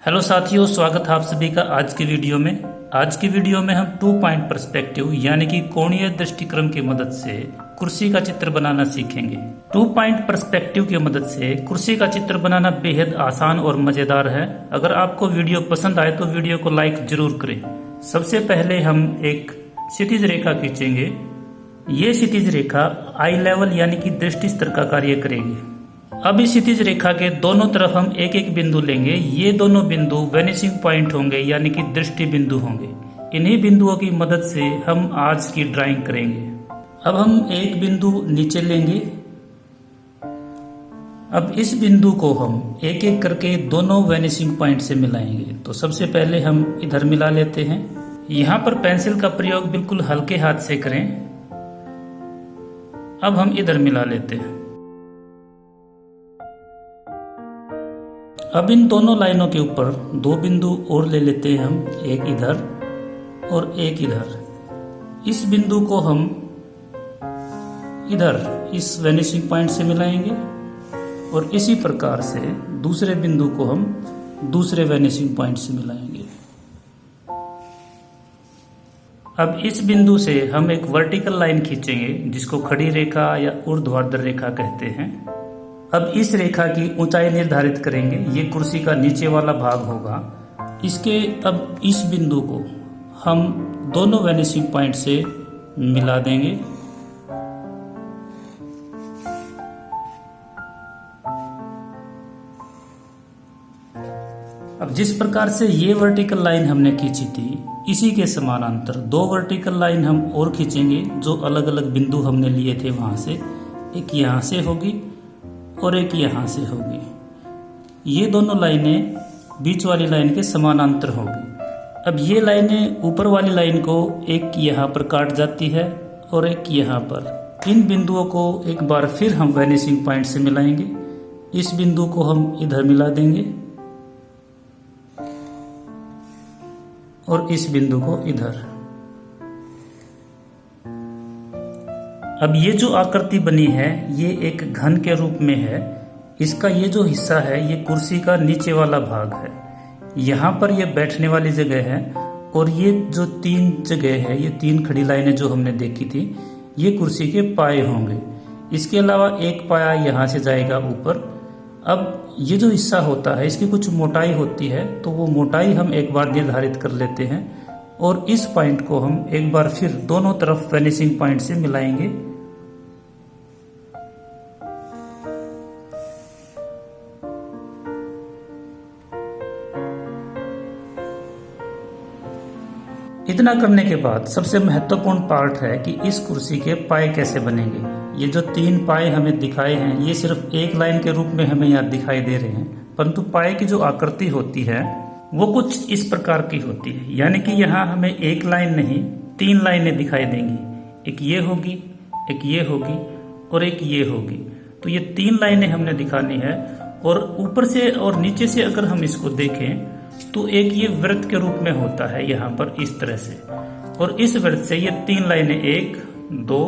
Hello साथियों, स्वागत है आप सभी का आज की वीडियो में। आज की वीडियो में हम 2 पॉइंट पर्सपेक्टिव यानी कि कोणीय दृष्टिक्रम की मदद से कुर्सी का चित्र बनाना सीखेंगे। 2 पॉइंट पर्सपेक्टिव की मदद से कुर्सी का चित्र बनाना बेहद आसान और मजेदार है। अगर आपको वीडियो पसंद आए तो वीडियो को लाइक जरूर करें। सबसे पहले हम एक क्षैतिज रेखा खींचेंगे। ये क्षैतिज रेखा आई लेवल यानी कि दृष्टि स्तर का कार्य करेगी। अब इस क्षैतिज रेखा के दोनों तरफ हम एक एक बिंदु लेंगे। ये दोनों बिंदु वेनिशिंग पॉइंट होंगे यानी कि दृष्टि बिंदु होंगे। इन्हीं बिंदुओं की मदद से हम आज की ड्राइंग करेंगे। अब हम एक बिंदु नीचे लेंगे। अब इस बिंदु को हम एक एक करके दोनों वेनिशिंग पॉइंट से मिलाएंगे। तो सबसे पहले हम इधर मिला लेते हैं। यहाँ पर पेंसिल का प्रयोग बिल्कुल हल्के हाथ से करें। अब हम इधर मिला लेते हैं। अब इन दोनों लाइनों के ऊपर 2 बिंदु और ले लेते हैं हम, एक इधर और एक इधर। इस बिंदु को हम इधर इस वेनिशिंग पॉइंट से मिलाएंगे और इसी प्रकार से दूसरे बिंदु को हम दूसरे वेनिशिंग पॉइंट से मिलाएंगे। अब इस बिंदु से हम एक वर्टिकल लाइन खींचेंगे जिसको खड़ी रेखा या ऊर्ध्वाधर रेखा कहते हैं। अब इस रेखा की ऊंचाई निर्धारित करेंगे। ये कुर्सी का नीचे वाला भाग होगा। इसके अब इस बिंदु को हम दोनों वेनिशिंग पॉइंट से मिला देंगे। अब जिस प्रकार से ये वर्टिकल लाइन हमने खींची थी, इसी के समानांतर 2 वर्टिकल लाइन हम और खींचेंगे जो अलग अलग बिंदु हमने लिए थे वहां से। एक यहां से होगी और एक यहां से होगी। ये दोनों लाइनें बीच वाली लाइन के समानांतर होगी। अब ये लाइनें ऊपर वाली लाइन को एक यहाँ पर काट जाती है और एक यहाँ पर। इन बिंदुओं को एक बार फिर हम वेनिशिंग पॉइंट से मिलाएंगे। इस बिंदु को हम इधर मिला देंगे और इस बिंदु को इधर। अब ये जो आकृति बनी है ये एक घन के रूप में है। इसका ये जो हिस्सा है ये कुर्सी का नीचे वाला भाग है। यहाँ पर ये बैठने वाली जगह है और ये जो 3 जगह है, ये 3 खड़ी लाइनें जो हमने देखी थी, ये कुर्सी के पाए होंगे। इसके अलावा एक पाया यहाँ से जाएगा ऊपर। अब ये जो हिस्सा होता है इसकी कुछ मोटाई होती है, तो वो मोटाई हम एक बार निर्धारित कर लेते हैं और इस पॉइंट को हम एक बार फिर दोनों तरफ वेनिशिंग पॉइंट से मिलाएंगे। इतना करने के बाद सबसे महत्वपूर्ण पार्ट है कि इस कुर्सी के पाए कैसे बनेंगे। ये जो 3 पाए हमें दिखाए हैं ये सिर्फ एक लाइन के रूप में हमें यहाँ दिखाई दे रहे हैं, परंतु पाए की जो आकृति होती है वो कुछ इस प्रकार की होती है। यानी कि यहाँ हमें एक लाइन नहीं 3 लाइनें दिखाई देंगी। एक ये होगी, एक ये होगी और एक ये होगी। तो ये 3 लाइनें हमने दिखानी है। और ऊपर से और नीचे से अगर हम इसको देखें तो एक ये वृत्त के रूप में होता है यहाँ पर इस तरह से। और इस वृत्त से ये 3 लाइनें 1, 2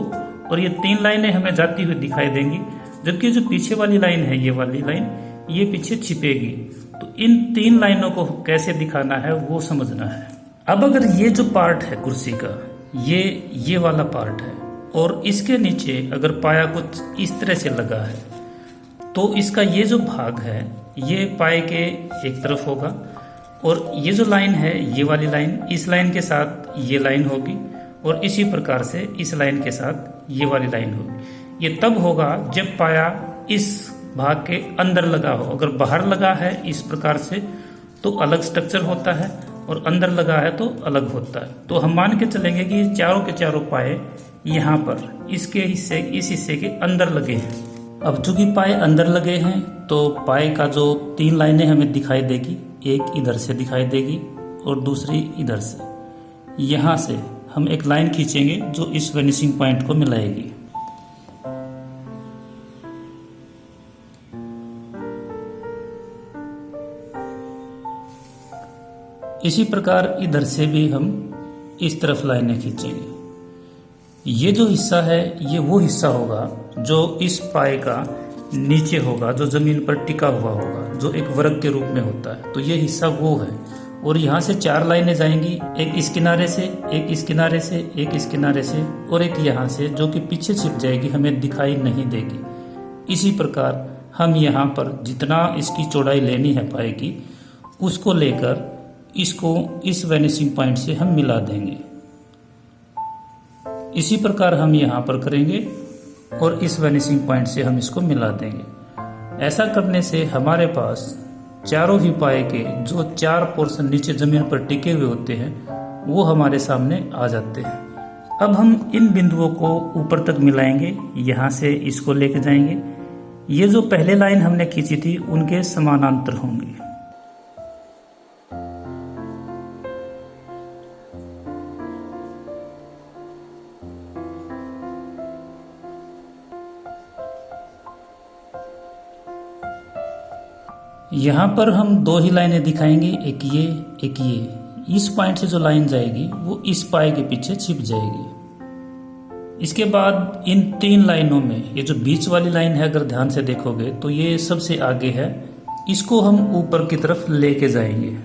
और ये 3 लाइनें हमें जाती हुई दिखाई देंगी। जबकि जो पीछे वाली लाइन है ये वाली लाइन, ये पीछे छिपेगी। तो इन 3 लाइनों को कैसे दिखाना है वो समझना है। अब अगर ये जो पार्ट है कुर्सी का ये वाला पार्ट है और इसके नीचे अगर पाया कुछ इस तरह से लगा है तो इसका ये जो भाग है ये पाए के एक तरफ होगा और ये जो लाइन है ये वाली लाइन, इस लाइन के साथ ये लाइन होगी और इसी प्रकार से इस लाइन के साथ ये वाली लाइन होगी। ये तब होगा जब पाया इस भाग के अंदर लगा हो। अगर बाहर लगा है इस प्रकार से तो अलग स्ट्रक्चर होता है और अंदर लगा है तो अलग होता है। तो हम मान के चलेंगे कि चारों के चारों पाए यहाँ पर इसके हिस्से इस हिस्से के अंदर लगे हैं। अब चूंकि पाए अंदर लगे हैं तो पाए का जो 3 लाइनें हमें दिखाई देगी, एक इधर से दिखाई देगी और दूसरी इधर से। यहाँ से हम एक लाइन खींचेंगे जो इस वेनिशिंग पॉइंट को मिलाएगी। इसी प्रकार इधर से भी हम इस तरफ लाइनें खींचेंगे। ये जो हिस्सा है ये वो हिस्सा होगा जो इस पाए का नीचे होगा, जो जमीन पर टिका हुआ होगा। जो एक वर्ग के रूप में होता है, तो ये हिस्सा वो है। और यहाँ से 4 लाइनें जाएंगी, एक इस किनारे से, एक इस किनारे से, एक इस किनारे से और एक यहाँ से, जो कि पीछे छिप जाएगी, हमें दिखाई नहीं देगी। इसी प्रकार हम यहाँ पर जितना इसकी चौड़ाई लेनी है पाए की, उसको लेकर इसको इस वैनिशिंग पॉइंट से हम मिला देंगे। इसी प्रकार हम यहाँ पर करेंगे और इस वैनिशिंग पॉइंट से हम इसको मिला देंगे। ऐसा करने से हमारे पास चारों ही पाए के जो 4 पोर्शन नीचे जमीन पर टिके हुए होते हैं वो हमारे सामने आ जाते हैं। अब हम इन बिंदुओं को ऊपर तक मिलाएंगे, यहाँ से इसको लेके जाएंगे। ये जो पहले लाइन हमने खींची थी उनके समानांतर होंगे। यहाँ पर हम 2 ही लाइनें दिखाएंगे, एक ये एक ये। इस पॉइंट से जो लाइन जाएगी वो इस पाए के पीछे छिप जाएगी। इसके बाद इन 3 लाइनों में ये जो बीच वाली लाइन है, अगर ध्यान से देखोगे तो ये सबसे आगे है, इसको हम ऊपर की तरफ लेके जाएंगे।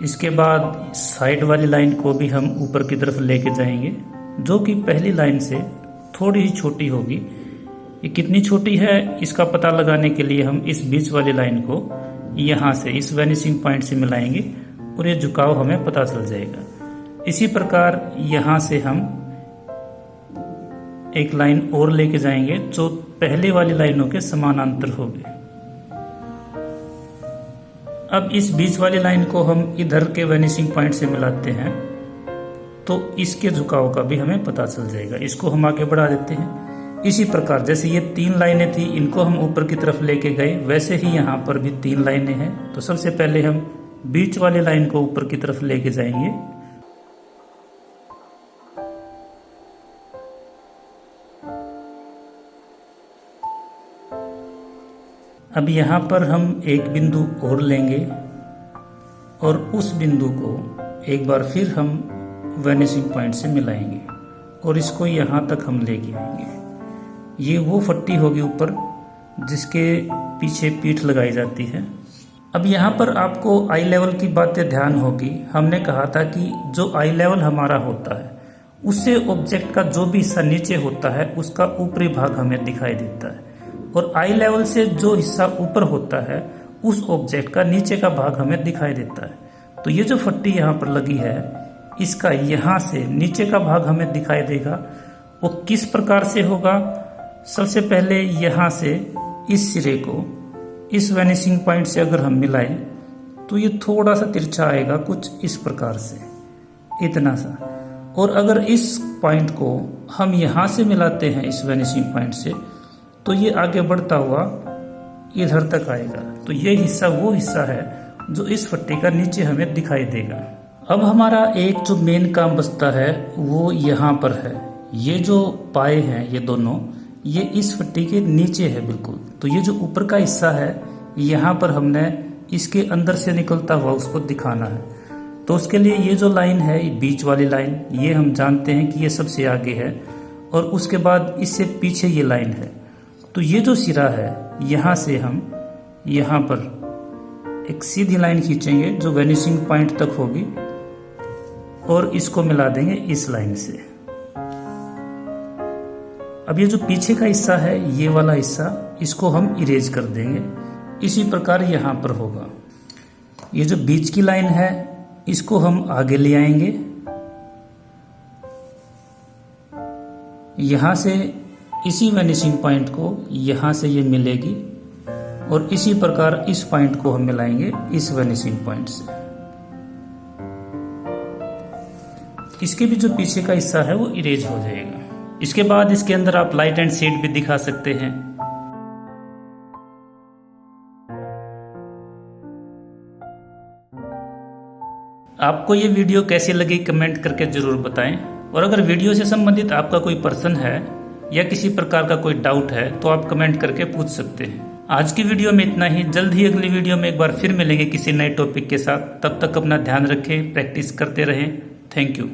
इसके बाद साइड वाली लाइन को भी हम ऊपर की तरफ लेके जाएंगे, जो कि पहली लाइन से थोड़ी ही छोटी होगी। ये कितनी छोटी है इसका पता लगाने के लिए हम इस बीच वाली लाइन को यहाँ से इस वैनिशिंग पॉइंट से मिलाएंगे और ये झुकाव हमें पता चल जाएगा। इसी प्रकार यहाँ से हम एक लाइन और लेके जाएंगे जो पहले वाली लाइनों के समानांतर होगी। अब इस बीच वाली लाइन को हम इधर के वैनिशिंग पॉइंट से मिलाते हैं तो इसके झुकाव का भी हमें पता चल जाएगा। इसको हम आगे बढ़ा देते हैं। इसी प्रकार जैसे ये 3 लाइनें थी, इनको हम ऊपर की तरफ लेके गए, वैसे ही यहाँ पर भी 3 लाइनें हैं। तो सबसे पहले हम बीच वाली लाइन को ऊपर की तरफ लेके जाएंगे। अब यहाँ पर हम एक बिंदु और लेंगे और उस बिंदु को एक बार फिर हम वैनिशिंग पॉइंट से मिलाएंगे और इसको यहाँ तक हम लेके आएंगे। ये वो फट्टी होगी ऊपर जिसके पीछे पीठ लगाई जाती है। अब यहाँ पर आपको आई लेवल की बातें ध्यान होगी। हमने कहा था कि जो आई लेवल हमारा होता है उससे ऑब्जेक्ट का जो भी हिस्सा नीचे होता है उसका ऊपरी भाग हमें दिखाई देता है, और आई लेवल से जो हिस्सा ऊपर होता है उस ऑब्जेक्ट का नीचे का भाग हमें दिखाई देता है। तो ये जो फट्टी यहाँ पर लगी है इसका यहाँ से नीचे का भाग हमें दिखाई देगा। वो किस प्रकार से होगा? सबसे पहले यहाँ से इस सिरे को इस वैनिशिंग पॉइंट से अगर हम मिलाएं तो ये थोड़ा सा तिरछा आएगा, कुछ इस प्रकार से, इतना सा। और अगर इस पॉइंट को हम यहाँ से मिलाते हैं इस वैनिशिंग पॉइंट से तो ये आगे बढ़ता हुआ इधर तक आएगा। तो ये हिस्सा वो हिस्सा है जो इस फट्टी का नीचे हमें दिखाई देगा। अब हमारा एक जो मेन काम बचता है वो यहाँ पर है। ये जो पाए हैं ये दोनों, ये इस फट्टी के नीचे है बिल्कुल। तो ये जो ऊपर का हिस्सा है यहाँ पर हमने इसके अंदर से निकलता हुआ उसको दिखाना है। तो उसके लिए ये जो लाइन है, ये बीच वाली लाइन, ये हम जानते हैं कि ये सबसे आगे है और उसके बाद इससे पीछे ये लाइन है। तो ये जो सिरा है यहाँ से हम यहाँ पर एक सीधी लाइन खींचेंगे जो वैनिशिंग पॉइंट तक होगी और इसको मिला देंगे इस लाइन से। अब ये जो पीछे का हिस्सा है, ये वाला हिस्सा, इसको हम इरेज कर देंगे। इसी प्रकार यहाँ पर होगा। ये जो बीच की लाइन है इसको हम आगे ले आएंगे, यहाँ से इसी वैनिशिंग पॉइंट को यहाँ से ये मिलेगी और इसी प्रकार इस पॉइंट को हम मिलाएंगे इस वैनिशिंग पॉइंट से। इसके भी जो पीछे का हिस्सा है वो इरेज हो जाएगा। इसके बाद इसके अंदर आप लाइट एंड शेड भी दिखा सकते हैं। आपको ये वीडियो कैसी लगी कमेंट करके जरूर बताएं, और अगर वीडियो से संबंधित आपका कोई प्रश्न है या किसी प्रकार का कोई डाउट है तो आप कमेंट करके पूछ सकते हैं। आज की वीडियो में इतना ही। जल्द ही अगली वीडियो में एक बार फिर मिलेंगे किसी नए टॉपिक के साथ। तब तक अपना ध्यान रखें, प्रैक्टिस करते रहें। Thank you.